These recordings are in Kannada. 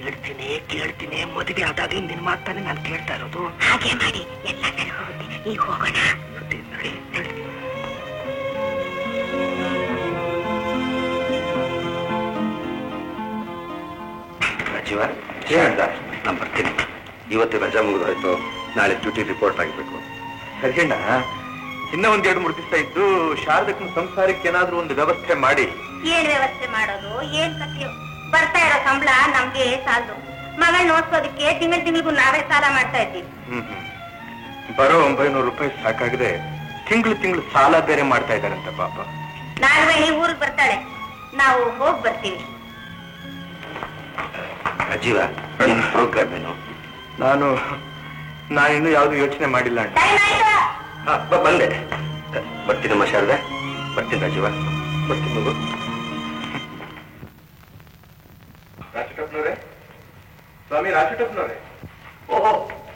ಹೇಳ್ತೀನಿ ಕೇಳ್ತೀನಿ, ಮದುವೆ ಆದಾಗ ನಿನ್ ಮಾತಾನೆ ನಾನು ಕೇಳ್ತಾ ಇರೋದು. ಹಾಗೆ ಮಾಡಿ, ಎಲ್ಲ ಸರಿ ಹೋಗುತ್ತೆ. ಈಗ ಹೋಗೋಣ. ನೋಡಿ ಹೇಳಿ. ರಾಜೀವ ಏನಂತ? ನಾನು ಬರ್ತೀನಿ. ಇವತ್ತು ರಜಾ ಮುಗಿದೋಯ್ತು, ನಾಳೆ ಡ್ಯೂಟಿ ರಿಪೋರ್ಟ್ ಆಗಬೇಕು. ಸರಿಯಣ್ಣ, ಇನ್ನ ಒಂದ್ 2-3 ದಿವಸ ಇದ್ದು ಶಾರದಕ್ಕನ ಸಂಸಾರಕ್ಕೆ ಏನಾದ್ರೂ ಒಂದು ವ್ಯವಸ್ಥೆ ಮಾಡಿ. ಏನ್ ವ್ಯವಸ್ಥೆ ಮಾಡೋದು, ಏನ್ ಕಥೆಯೋ? ಬರ್ತಾ ಇರೋ ಸಂಬಳ ನಮ್ಗೆ ಸಾಲದು. ಮಗಳ ನೋಡ್ಸೋದಕ್ಕೆ ತಿಂಗಳಿಗೂ ನಾವೇ ಸಾಲ ಮಾಡ್ತಾ ಇದ್ದೀವಿ. ಬರೋ 900 ರೂಪಾಯಿ ಸಾಕಾಗದೆ ತಿಂಗಳು ಸಾಲ ಬೇರೆ ಮಾಡ್ತಾ ಇದ್ದಾರಂತ ಪಾಪ. ನಾಗವೇಣಿ ಊರಿಗೆ ಬರ್ತಾಳೆ, ನಾವು ಹೋಗ್ ಬರ್ತೀವಿ. ಅಜೀವ, ನಿನ್ ಪ್ರೋಗ್ರಾಮ್ ಏನು? ನಾನಿನ್ನೂ ಯಾವ್ದು ಯೋಚನೆ ಮಾಡಿಲ್ಲ ಅಣ್ಣ. ಬಂದೆ. ಬರ್ತೀನಮ್ಮ ಶಾರದೆ, ಬರ್ತೀನಿ ರಾಜೀವ, ಬರ್ತೀನಿ ಮಗು. ರಾಜಟಪ್ನವ್ರೆ, ಸ್ವಾಮಿ ರಾಜಟಪ್ನವ್ರೆ. ಓಹೋ,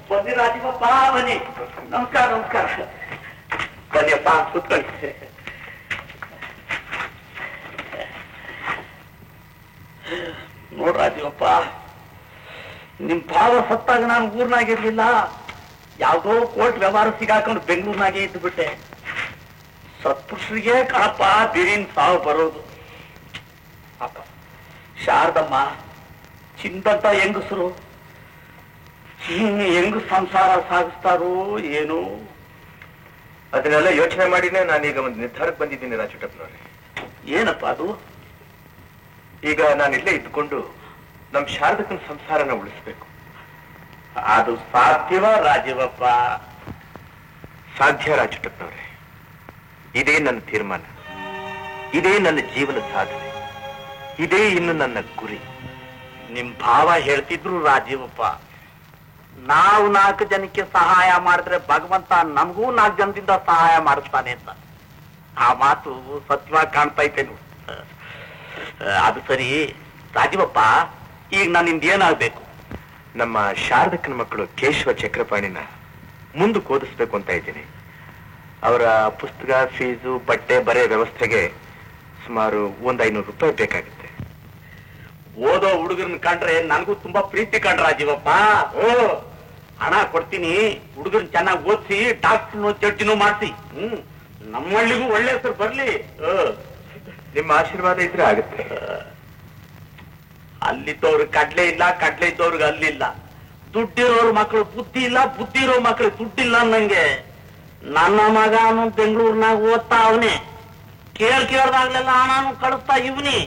ಬನ್ನಿ ರಾಜೀವಪ್ಪ, ಬನ್ನಿ. ನಮಸ್ಕಾರ ನಮಸ್ಕಾರ. ಬನ್ನಿಯಪ್ಪ, ಕೂತ್ಕೊಳ್ಳಿ. ನೋಡ್ ರಾಜೀವಪ್ಪ, ನಿಮ್ ಭಾವ ಸತ್ತಾಗ ನಾನು ಊರ್ನಾಗಿರ್ಲಿಲ್ಲ. ಯಾವ್ದೋ ಕೋರ್ಟ್ ವ್ಯವಹಾರ ಸಿಗಾಕೊಂಡು ಬೆಂಗಳೂರಿನಾಗೆ ಇದ್ದು ಬಿಟ್ಟೆ. ಸತ್ಪುರುಷರಿಗೆ ಕಣಪ್ಪ ದಿಢೀರ್ ಸಾವು ಬರೋದು. ಅಪ್ಪ ಶಾರದಮ್ಮ ಚಿಂತಂತ ಹೆಂಗಸರು ಹೆಂಗ್ ಸಂಸಾರ ಸಾಗಿಸ್ತಾರೋ ಏನೋ. ಅದನ್ನೆಲ್ಲ ಯೋಚನೆ ಮಾಡಿನೇ ನಾನೀಗ ಒಂದು ನಿರ್ಧಾರಕ್ಕೆ ಬಂದಿದ್ದೀನಿ ರಾಜಟಪ್ನವ್ರೆ. ಏನಪ್ಪ ಅದು? ಈಗ ನಾನಿಲ್ಲೇ ಇದ್ದುಕೊಂಡು ನಮ್ ಶಾರದಕ್ಕನ ಸಂಸಾರನ ಉಳಿಸ್ಬೇಕು. ಅದು ಸಾಧ್ಯವ ರಾಜೀವಪ್ಪ? ಸಾಧ್ಯ ರಾಜಟಪ್ನವ್ರೆ. ಇದೇ ನನ್ನ ತೀರ್ಮಾನ, ಇದೇ ನನ್ನ ಜೀವನ ಸಾಧನೆ, ಇದೇ ಇನ್ನು ನನ್ನ ಗುರಿ. ನಿಮ್ ಭಾವ ಹೇಳ್ತಿದ್ರು ರಾಜೀವಪ್ಪ, ನಾವು 4 ಜನಕ್ಕೆ ಸಹಾಯ ಮಾಡಿದ್ರೆ ಭಗವಂತ ನಮಗೂ 4 ಜನದಿಂದ ಸಹಾಯ ಮಾಡಿಸ್ತಾನೆ ಅಂತ. ಆ ಮಾತು ಸತ್ಯವಾಗಿ ಕಾಣ್ತಾ ಇದ್ದೆ ನೋಡಿ. ಅದು ಸರಿ ರಾಜೀವಪ್ಪ, ಈಗ ನನ್ನಿಂದ ಏನಾಗ್ಬೇಕು? ನಮ್ಮ ಶಾರದಕ್ಕನ ಮಕ್ಕಳು ಕೇಶವ ಚಕ್ರಪಾಣಿನ ಮುಂದಕ್ಕೆ ಓದಿಸ್ಬೇಕು ಅಂತ ಇದ್ದೀನಿ. ಅವರ ಪುಸ್ತಕ ಫೀಸು ಬಟ್ಟೆ ಬರೆ ವ್ಯವಸ್ಥೆಗೆ ಸುಮಾರು 500 ರೂಪಾಯಿ ಬೇಕಾಗುತ್ತೆ. ಓದೋ ಹುಡುಗರನ್ನ ಕಂಡ್ರೆ ನನಗೂ ತುಂಬಾ ಪ್ರೀತಿ ಕಂಡ್ರ ರಾಜೀವಪ್ಪ. ಓ, ಹಣ ಕೊಡ್ತೀನಿ, ಹುಡುಗರನ್ನ ಚೆನ್ನಾಗಿ ಓದಿಸಿ ಡಾಕ್ಟರ್ನು ಜಡ್ಜಿನೂ ಮಾಡಿಸಿ. ನಮ್ಮಳ್ಳಿಗೂ ಒಳ್ಳೆ ಹೆಸರು ಬರ್ಲಿ. ನಿಮ್ಮ ಆಶೀರ್ವಾದ ಇದ್ರೆ ಆಗುತ್ತೆ. ಅಲ್ಲಿದ್ದವ್ರಿಗೆ ಕಡ್ಲೆ ಇಲ್ಲ, ಕಡ್ಲೆ ಇದ್ದವ್ರಿಗೆ ಅಲ್ಲಿಲ್ಲ. ದುಡ್ಡಿರೋರ್ ಮಕ್ಕಳು ಬುದ್ಧಿ ಇಲ್ಲ, ಬುದ್ಧಿ ಇರೋ ಮಕ್ಕಳು ದುಡ್ಡಿಲ್ಲ ಅನ್ನಂಗೆ. ನನ್ನ ಮಗನು ಬೆಂಗಳೂರಿನಾಗ ಓದ್ತಾ ಅವನೇ, ಕೇಳ್ದಾಗ್ಲೆಲ್ಲ ಹಣನು ಕಳಿಸ್ತಾ ಇವನಿ.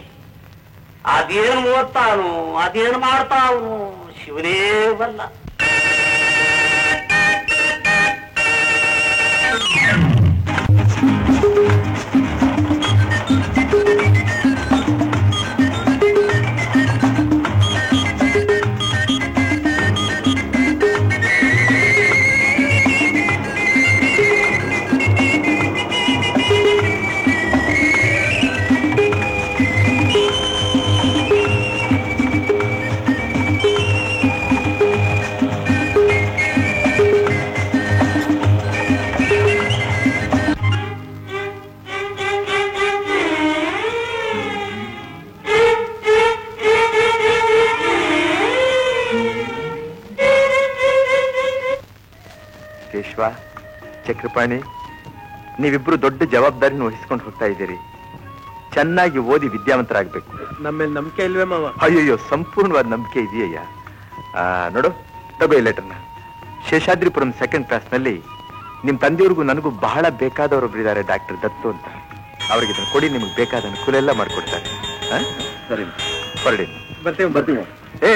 ಅದೇನು ಓದ್ತಾನು, ಅದೇನು ಮಾಡ್ತಾ ಅವನು, ಶಿವನೇ ಬಲ್ಲ. ಕೇಶವ ಚಕ್ರಪಾಣಿ, ನೀವಿಬ್ರು ದೊಡ್ಡ ಜವಾಬ್ದಾರಿನ ವಹಿಸ್ಕೊಂಡು ಹೋಗ್ತಾ ಇದ್ದೀರಿ. ಚೆನ್ನಾಗಿ ಓದಿ ವಿದ್ಯಾವಂತರಾಗಬೇಕು. ನಮ್ಮೇಲೆ ನಂಬಿಕೆ ಇಲ್ವೇ ಮಾವ? ಅಯ್ಯಯ್ಯೋ, ಸಂಪೂರ್ಣವಾದ ನಂಬಿಕೆ ಇದೆಯಯ್ಯ. ನೋಡು, ತಗೋ ಈ ಲೆಟರ್ನ. ಶೇಷಾದ್ರಿಪುರಂ 2nd ಕ್ಲಾಸ್ನಲ್ಲಿ ನಿಮ್ ತಂದೆಯವ್ರಿಗೂ ನನಗೂ ಬಹಳ ಬೇಕಾದವರೊಬ್ಬರಿದ್ದಾರೆ, ಡಾಕ್ಟರ್ ದತ್ತು ಅಂತ. ಅವ್ರಿಗೆ ಇದನ್ನು ಕೊಡಿ, ನಿಮ್ಗೆ ಬೇಕಾದ ಅನುಕೂಲ ಎಲ್ಲ ಮಾಡ್ಕೊಡ್ತಾರೆ. ಸರಿ, ಹೊರಡಿ. ಬರ್ತೀವಿ. ಏ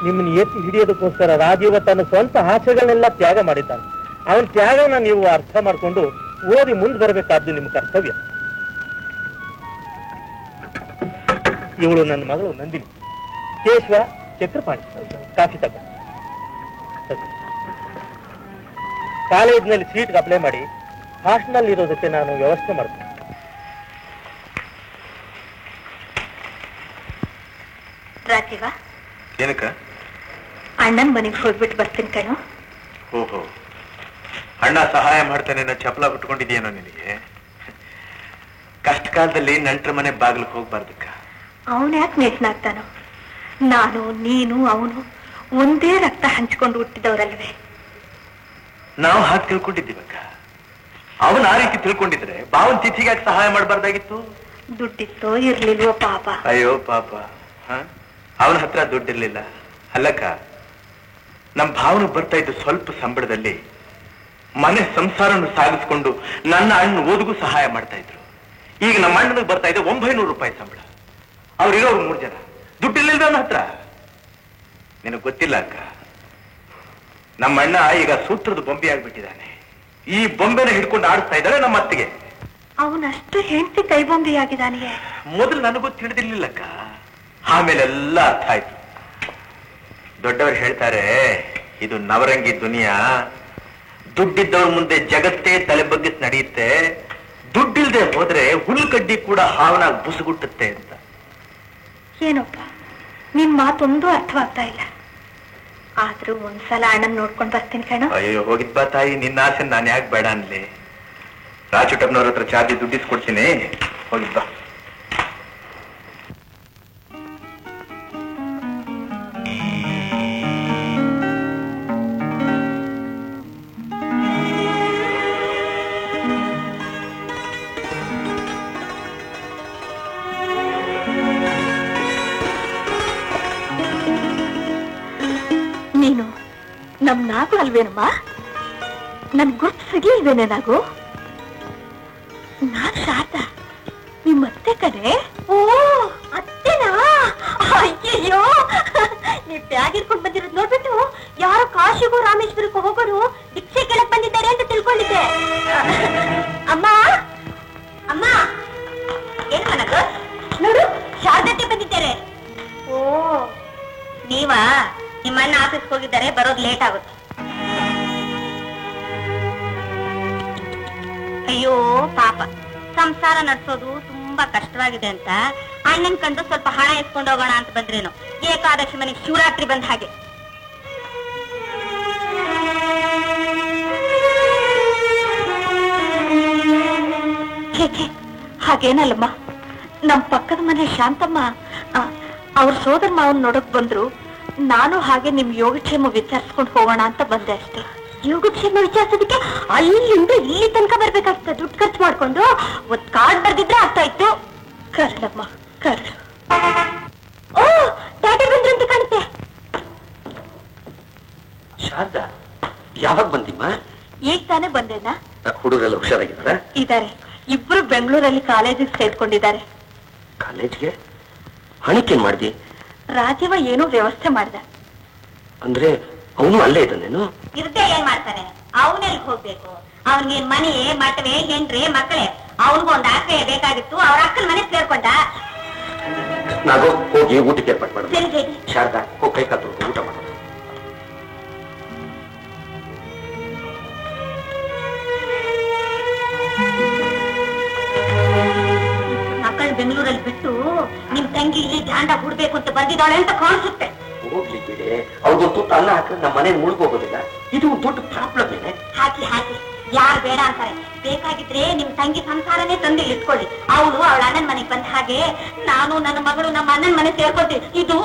ನಿಮ್ಮನ್ನು ಎತ್ತಿ ಹಿಡಿಯೋದಕ್ಕೋಸ್ಕರ ರಾಜೀವ ತನ್ನ ಸ್ವಂತ ಆಸೆಗಳನ್ನೆಲ್ಲ ತ್ಯಾಗ ಮಾಡಿದ್ದಾನೆ. ಅವನ ತ್ಯಾಗನ ನೀವು ಅರ್ಥ ಮಾಡಿಕೊಂಡು ಓದಿ ಮುಂದೆ ಬರಬೇಕಾದ್ದು ನಿಮ್ಮ ಕರ್ತವ್ಯ. ಇವಳು ನನ್ನ ಮಗಳು ನಂದಿನಿ. ಕೇಶವ ಚಕ್ರಪಾಣಿ, ಕಾಫಿ ತಗ. ಕಾಲೇಜ್ನಲ್ಲಿ ಸೀಟ್ಗೆ ಅಪ್ಲೈ ಮಾಡಿ ಹಾಸ್ಟೆಲ್ನಲ್ಲಿ ಇರೋದಕ್ಕೆ ನಾನು ವ್ಯವಸ್ಥೆ ಮಾಡ್ತೀನಿ. ರಾಜೀವ, ಏನಕ್ಕ? ಅಣ್ಣನ್ ಮನೆಗೆ ಹೋಗ್ಬಿಟ್ಟು ಬರ್ತೀನಿ ಕಣೋ. ಓಹೋ, ಅಣ್ಣ ಸಹಾಯ ಮಾಡ್ತಾನೆ ಅನ್ನೋ ಚಪಲ ಬಿಟ್ಕೊಂಡಿದ್ಯೇನೋ ನಿನಗೆ? ಕಷ್ಟ ಕಾಲದಲ್ಲಿ ನಂಟ್ರ ಮನೆ ಬಾಗಿಲಿಗೆ ಹೋಗ್ಬಾರ್ದಕ್ಕ. ಅವನ್ ಯಾಕೆ ನೆಟ್ನಾಗ್ತಾನೋ? ನಾನು, ನೀನು, ಅವನು ಒಂದೇ ರಕ್ತ ಹಂಚ್ಕೊಂಡು ಹುಟ್ಟಿದವರಲ್ವೇ? ನಾವು ಹಾಗೆ ತಿಳ್ಕೊಂಡಿದ್ದೀವಕ್ಕ. ಅವನ್ ಆ ರೀತಿ ತಿಳ್ಕೊಂಡಿದ್ರೆ ಬಾವನ್ ತಿಥಿಗೆ ಯಾಕೆ ಸಹಾಯ ಮಾಡಬಾರ್ದಾಗಿತ್ತು? ದುಡ್ಡಿತ್ತೋ ಇರ್ಲಿಲ್ವೋ ಪಾಪ. ಅಯ್ಯೋ ಪಾಪ, ಅವನ ಹತ್ರ ದುಡ್ಡಿರ್ಲಿಲ್ಲ ಅಲ್ಲಕ್ಕ. ನಮ್ ಭಾವನ ಬರ್ತಾ ಇದ್ದು ಸ್ವಲ್ಪ ಸಂಬಳದಲ್ಲಿ ಮನೆ ಸಂಸಾರವನ್ನು ಸಾಗಿಸ್ಕೊಂಡು ನನ್ನ ಅಣ್ಣ ಓದಿಗೂ ಸಹಾಯ ಮಾಡ್ತಾ ಇದ್ರು. ಈಗ ನಮ್ಮ ಅಣ್ಣನಿಗೆ ಬರ್ತಾ ಇದೆ 900 ರೂಪಾಯಿ ಸಂಬಳ. ಅವ್ರಿರೋರು 3 ಜನ. ದುಡ್ಡಿರ್ಲಿಲ್ವ ಅವನ ಹತ್ರ? ನಿನಗ್ ಗೊತ್ತಿಲ್ಲ ಅಕ್ಕ, ನಮ್ಮ ಅಣ್ಣ ಈಗ ಸೂತ್ರದ ಬೊಂಬೆ ಆಗ್ಬಿಟ್ಟಿದ್ದಾನೆ. ಈ ಬೊಂಬೆನ ಹಿಡ್ಕೊಂಡು ಆಡಿಸ್ತಾ ಇದ್ದಾಳೆ ನಮ್ಮ ಅತ್ತಿಗೆ. ಅವನಷ್ಟು ಹೆಂಡತಿ ಕೈಬೊಂಬೆಯಾಗಿದ್ದಾನೆ. ಮೊದಲು ನನಗೂ ತಿಳಿದಿರ್ಲಿಲ್ಲಕ್ಕ, ಆಮೇಲೆ ಎಲ್ಲ ಅರ್ಥ ಆಯ್ತು. ದೊಡ್ಡವರು ಹೇಳ್ತಾರೆ, ಇದು ನವರಂಗಿ ದುನಿಯಾ, ದುಡ್ಡಿದ್ದವ್ರ ಮುಂದೆ ಜಗತ್ತೇ ತಲೆ ಬಗ್ಗಿಸ್ ನಡೆಯುತ್ತೆ, ದುಡ್ಡಿಲ್ದೆ ಹೋದ್ರೆ ಹುಲ್ಕಡ್ಡಿ ಕೂಡ ಹಾವನಾಗಿ ಬುಸುಗುಟ್ಟುತ್ತೆ ಅಂತ. ಏನಪ್ಪ, ನಿನ್ ಮಾತೊಂದು ಅರ್ಥವಾಗ್ತಾ ಇಲ್ಲ. ಆದ್ರೂ ಒಂದ್ಸಲ ಅಣ್ಣನ್ ನೋಡ್ಕೊಂಡ್ ಬರ್ತೀನಿ ಕಣ. ಅಯ್ಯೋ ಹೋಗಿದ್ಬಾ ತಾಯಿ, ನಿನ್ನ ಆಸೆ ನಾನು ಯಾಕೆ ಬೇಡ ಅನ್ಲಿ. ರಾಜುಟಪ್ಪನವ್ರ ಹತ್ರ ಚಾರ್ಜಿ ದುಡ್ಡಿಸ್ಕೊಡ್ತೀನಿ, ಹೋಗಿದ್ಬಾ. ನೀನು ನಮ್ ನಾಗು ಅಲ್ವೇನಮ್ಮ? ನನ್ ಗುರ್ತು ಸಿಗ್ಲಿಲ್ವೇನೆ ನಾಗು? ನಾನ್ ಶಾರದಾ, ನಿಮ್ ಅತ್ತೆ ಕಡೆ. ಓ ಅತ್ತೆನಾ? ಅಯ್ಯಯ್ಯೋ, ನೀವ್ ಬ್ಯಾಗ್ ಇಟ್ಕೊಂಡ್ ಬಂದಿರೋದ್ ನೋಡ್ಬಿಟ್ಟು ಯಾರೋ ಕಾಶಿಗೂ ರಾಮೇಶ್ವರಕ್ಕೂ ಹೋಗೋರು ಭಿಕ್ಷೆ ಕೆಳಕ್ ಬಂದಿದ್ದಾರೆ ಅಂತ ತಿಳ್ಕೊಂಡಿದ್ದೆ. ಅಮ್ಮ ಅಮ್ಮ, ಏನ್ ಮನಗು? ನೋಡು, ಶಾರದತ್ತೆ ಬಂದಿದ್ದಾರೆ. ಓ ನೀವಾ? ನಿಮ್ಮಣ್ಣ ಆಫೀಸ್ಗೆ ಹೋಗಿದ್ದಾರೆ, ಬರೋದು ಲೇಟ್ ಆಗುತ್ತೆ. ಅಯ್ಯೋ ಪಾಪ, ಸಂಸಾರ ನಡೆಸೋದು ತುಂಬಾ ಕಷ್ಟವಾಗಿದೆ ಅಂತ ಅಣ್ಣನ್ ಕಂಡು ಸ್ವಲ್ಪ ಹಣ ಎತ್ಕೊಂಡು ಹೋಗೋಣ ಅಂತ ಬಂದ್ರೇನು, ಏಕಾದಶಿ ಮನೆಗೆ ಶಿವರಾತ್ರಿ ಬಂದ ಹಾಗೆ. ಹಾಗೇನಲ್ಲಮ್ಮ, ನಮ್ ಪಕ್ಕದ ಮನೆ ಶಾಂತಮ್ಮ ಅವ್ರ ಸೋದರ ಮಾವನ್ ನೋಡಕ್ ಬಂದ್ರು. ನಾನು ಹಾಗೆ ನಿಮ್ ಯೋಗಕ್ಷೇಮ ವಿಚಾರಿಸ್ಕೊಂಡು ಹೋಗೋಣ ಅಂತ ಬಂದೆ ಅಷ್ಟೇ. ಯೋಗಕ್ಷೇಮ ವಿಚಾರಿಸೋದಕ್ಕೆ ಅಲ್ಲಿಂದ ಇಲ್ಲಿ ತನಕ ಬರ್ಬೇಕಾಗ್ತದೆ, ದುಡ್ಡು ಖರ್ಚು ಮಾಡ್ಕೊಂಡು. ಒಂದ್ ಕಾರ್ಡ್ ಬರ್ದಿದ್ರೆ ಆಗ್ತಾ ಇತ್ತು. ಕರ್ಲಮ್ಮ ಕರ್ಲು. ಓ ಟಾಟಾ ಬಂದ್ರು ಅಂತ ಕಾಣುತ್ತೆ. ಶಾರದಾ, ಯಾವಾಗ ಬಂದಿಮ್ಮ? ಈಗ ತಾನೇ ಬಂದೇನಾ? ಹುಡುಗರೆಲ್ಲ ಹುಷಾರಾಗಿದ್ದಾರ? ಇದಾರೆ, ಇಬ್ರು ಬೆಂಗಳೂರಲ್ಲಿ ಕಾಲೇಜಿಗೆ ಸೇರ್ಕೊಂಡಿದ್ದಾರೆ. ಕಾಲೇಜ್ಗೆ ಹಣಕ್ಕೇನ್ ಮಾಡ್ದಿ? ರಾಜೀವ ಏನೋ ವ್ಯವಸ್ಥೆ ಮಾಡ್ದ. ಅಂದ್ರೆ ಅವನು ಅಲ್ಲೇ ಇದ್ದಾನೇನು? ಇರ್ದೆ ಏನ್ ಮಾಡ್ತಾನೆ, ಅವನೆಲ್ಲಿ ಹೋಗ್ಬೇಕು? ಅವನಿಗೆ ಮನೆ ಮಟವೆ ಹೆಂಡ್ರಿ ಮಕ್ಕಳೇ, ಅವನಿಗೂ ಒಂದು ಆಶ್ರಯ ಬೇಕಾಗಿತ್ತು. ಅವ್ರ ಅಕ್ಕನ ಮನೆ ಸೇರ್ಕೊಂಡ. ನಾವು ಹೋಗಿ ಊಟಕ್ಕೆ ಏರ್ಪಾಟ್ ಮಾಡೋದು. ಸರಿ ಸರಿ. ಶಾರದಾ, ಹೋಗಿ ಕೈ ಕಾಲು ಊಟ ಮಾಡೋದು. ಮಕ್ಕಳು ಬೆಂಗಳೂರಲ್ಲಿ ಬಿಟ್ಟು ನಿಮ್ ತಂಗಿ ಇಲ್ಲಿ ಜಾಂಡ ಹುಡ್ಬೇಕು ಅಂತ ಬಂದಿದ್ದಾಳೆ ಅಂತ ಕಾಣಿಸುತ್ತೆ. ಹೋಗ್ಲಿ ಬಿಡೆ, ಅವ್ರಿಗೊಂದು ತುತ್ತು ಅನ್ನ ಹಾಕಿದ್ರೆ ನಮ್ಮ ಮನೆ ಮುಳುಗೋಗೋದಿಲ್ಲ. ಇದು ಒಂದು ದೊಡ್ಡ ಪ್ರಾಬ್ಲಮ್ ಏನೇ. ಹಾಕಿ ಹಾಕಿ, ಯಾರು ಬೇಡ ಅಂತಾರೆ? ಬೇಕಾಗಿದ್ರೆ ನಿಮ್ ತಂಗಿ ಸಂಸಾರನೇ ತಂದು ಇಟ್ಕೊಳ್ಳಿ. ಅವಳು ಅವಳ ಅಣ್ಣನ ಮನೆಗೆ ಬಂದ ಹಾಗೆ ನಾನು ನನ್ನ ಮಗಳು ನಮ್ಮ ಅಣ್ಣನ ಮನೆ ಸೇರ್ಕೊತೀವಿ. ಇದು